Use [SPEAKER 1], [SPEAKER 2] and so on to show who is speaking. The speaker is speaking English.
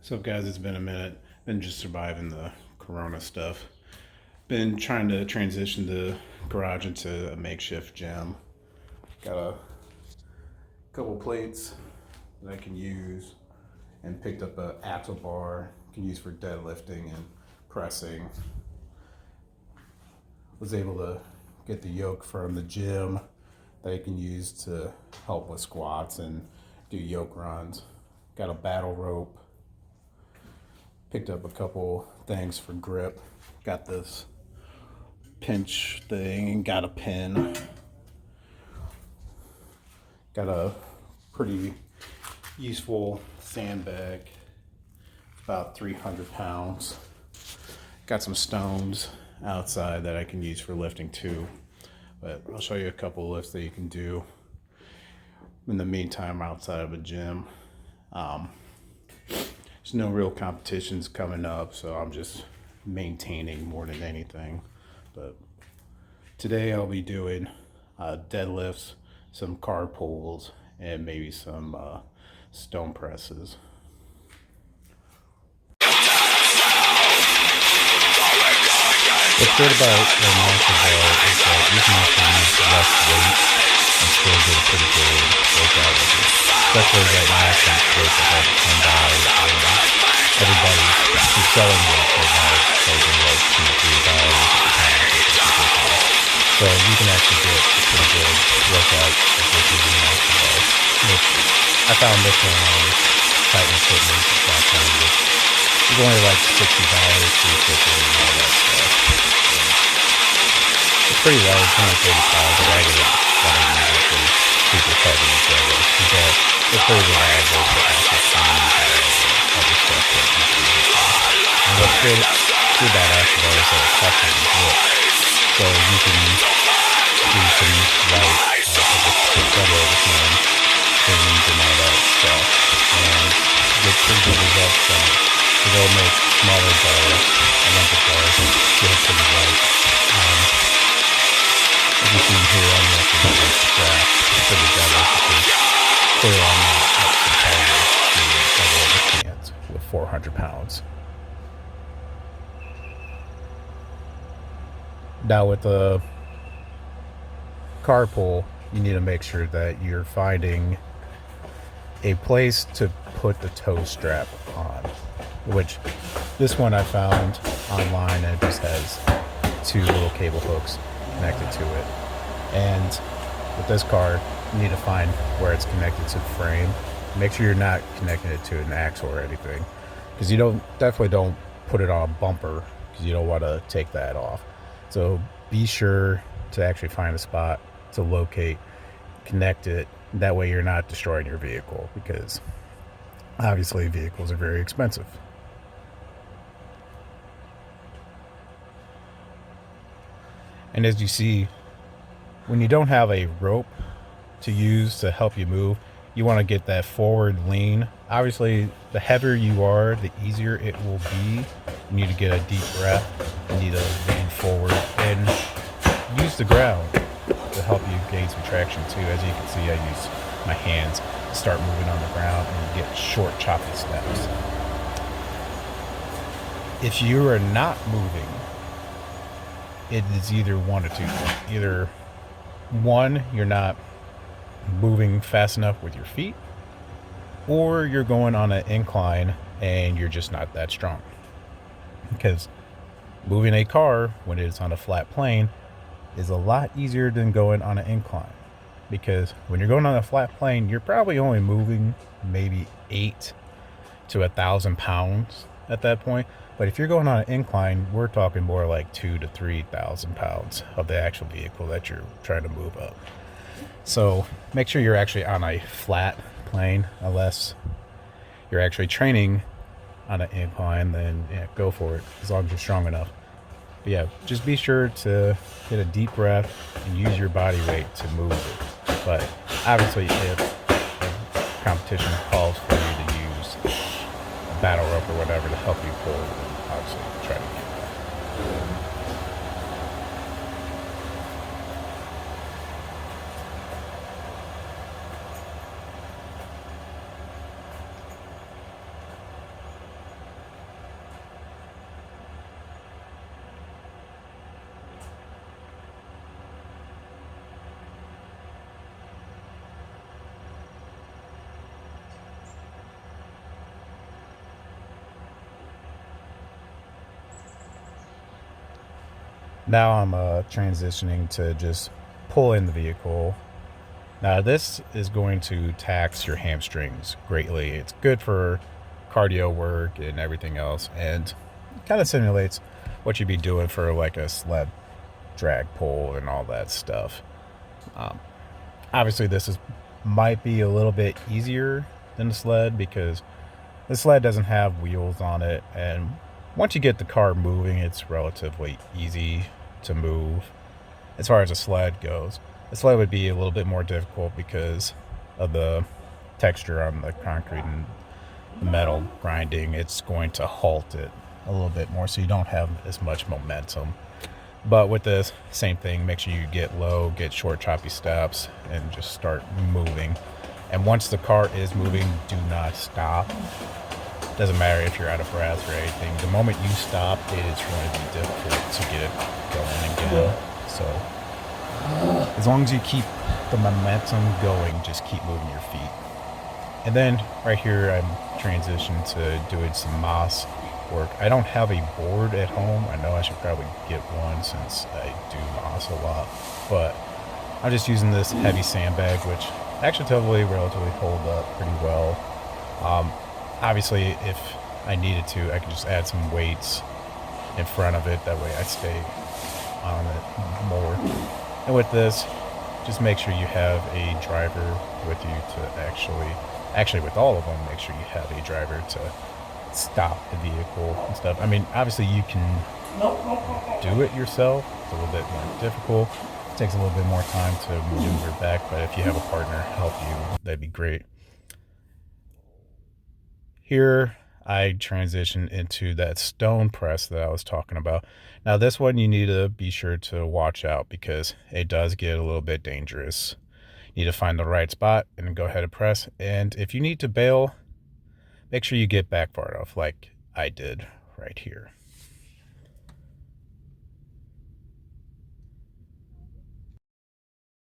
[SPEAKER 1] So guys, it's been a minute. Been just surviving the corona stuff. Been trying to transition the garage into a makeshift gym. Got a couple plates that I can use and picked up a axle bar can use for deadlifting and pressing. Was able to get the yoke from the gym that I can use to help with squats and do yoke runs. Got a battle rope. Picked up a couple things for grip. Got this pinch thing and got a pin. Got a pretty useful sandbag, about 300 pounds. Got some stones outside that I can use for lifting too. But I'll show you a couple lifts that you can do in the meantime outside of a gym. There's no real competitions coming up, so I'm just maintaining more than anything. But today I'll be doing deadlifts, some car pulls, and maybe some stone presses.
[SPEAKER 2] What's good about the Master Bar is that you can actually use less weight and still get a pretty good workout with it. Especially right now since weights are hard to come by. Everybody who's selling weights right now is charging like $2 or $3 a pound. So you can actually get a pretty good workout of just using the Master Bar. Which I found this one on Titan Fitness.com, which is only like $60, $350 and all that stuff. It's pretty light, it's only 30 pounds, but I get it. I don't use it for super heavy deadlifts. But it's pretty reliable for exercise and other stuff that you can use it for. And what's good about Active is that it's tough on your grip. So you can do some light, double overhand things and all that stuff. And get pretty good results from it. So they'll make smaller bars, Olympic bars, feel pretty light. As you see here, I'm actually going to strap for the deadlift because clearly I'm not up to power doing double overhands with 400 pounds. Now with the car pull, you need to make sure that you're finding a place to put the toe strap on, which this one I found online and it just has two little cable hooks connected to it. And with this car, you need to find where it's connected to the frame. Make sure you're not connecting it to an axle or anything, because you definitely don't put it on a bumper because you don't want to take that off. So be sure to actually find a spot to locate, connect it. That way you're not destroying your vehicle, because obviously vehicles are very expensive. And as you see, when you don't have a rope to use to help you move, you want to get that forward lean. Obviously, the heavier you are, the easier it will be. You need to get a deep breath. You need to lean forward and use the ground to help you gain some traction too. As you can see, I use my hands to start moving on the ground and get short, choppy steps. If you are not moving, it is either one or two. Either one, you're not moving fast enough with your feet, or you're going on an incline and you're just not that strong. Because moving a car when it's on a flat plane is a lot easier than going on an incline. Because when you're going on a flat plane, you're probably only moving maybe 8 to 1,000 pounds at that point. But if you're going on an incline, we're talking more like 2,000 to 3,000 pounds of the actual vehicle that you're trying to move up. So make sure you're actually on a flat plane, unless you're actually training on an incline, then yeah, go for it, as long as you're strong enough. But yeah, just be sure to get a deep breath and use your body weight to move it. But obviously, if the competition calls for you to use a battle rope or whatever to help you pull, then obviously try to do that. Now I'm transitioning to just pull in the vehicle. Now this is going to tax your hamstrings greatly. It's good for cardio work and everything else, and kind of simulates what you'd be doing for like a sled drag pull and all that stuff. Um, Obviously, this is might be a little bit easier than the sled because the sled doesn't have wheels on it, and once you get the car moving, it's relatively easy to move. As far as a sled goes, the sled would be a little bit more difficult because of the texture on the concrete and the metal grinding. It's going to halt it a little bit more, so you don't have as much momentum. But with this, same thing. Make sure you get low, get short, choppy steps, and just start moving. And once the car is moving, do not stop. Doesn't matter if you're out of breath or anything. The moment you stop, it is going to be difficult to get it going again. So as long as you keep the momentum going, just keep moving your feet. And then right here, I'm transitioning to doing some moss work. I don't have a board at home. I know I should probably get one since I do moss a lot, but I'm just using this heavy sandbag, which actually totally relatively hold up pretty well. Obviously, if I needed to, I could just add some weights in front of it. That way I stay on it more. And with this, just make sure you have a driver with you to actually with all of them, make sure you have a driver to stop the vehicle and stuff. I mean, obviously you can do it yourself. It's a little bit more difficult. It takes a little bit more time to maneuver back, but if you have a partner help you, that'd be great. Here, I transition into that stone press that I was talking about. Now, this one you need to be sure to watch out because it does get a little bit dangerous. You need to find the right spot and go ahead and press. And if you need to bail, make sure you get back far enough like I did right here.